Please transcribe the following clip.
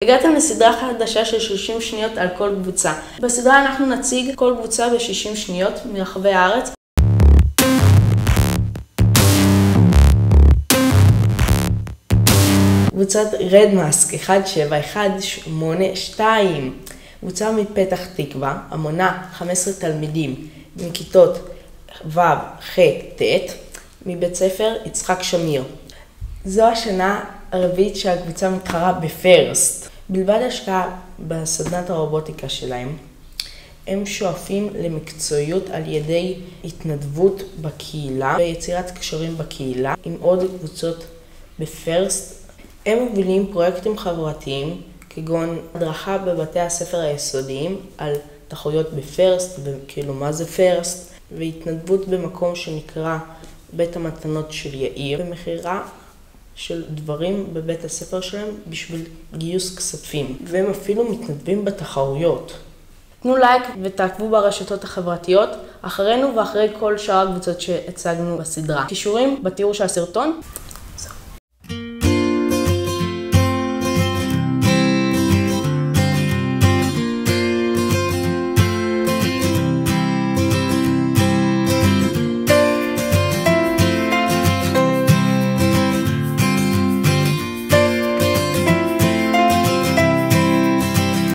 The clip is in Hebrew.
הגעתם לסדרה חדשה של 30 שניות על כל קבוצה. בסדרה אנחנו נציג כל קבוצה ב-60 שניות מרחבי הארץ. קבוצת רדמאסק 17182. קבוצה מפתח תקווה, המונה 15 תלמידים מכיתות ו', ח', ט', מבית ספר יצחק שמיר. זו השנה הרביעית שהקבוצה מתחרה בפרסט. בלבד השקעה בסדנת הרובוטיקה שלהם, הם שואפים למקצועיות על ידי התנדבות בקהילה ויצירת קשרים בקהילה עם עוד קבוצות בפרסט. הם מובילים פרויקטים חברתיים כגון הדרכה בבתי הספר היסודיים על תחרויות בפרסט, וכאילו מה זה פרסט, והתנדבות במקום שנקרא בית המתנות של יאיר, ומחירה של דברים בבית הספר שלהם בשביל גיוס כספים, והם אפילו מתנדבים בתחרויות. תנו לייק ותעקבו ברשתות החברתיות אחרינו ואחרי כל שאר הקבוצות שהצגנו בסדרה. קישורים בתיאור של הסרטון.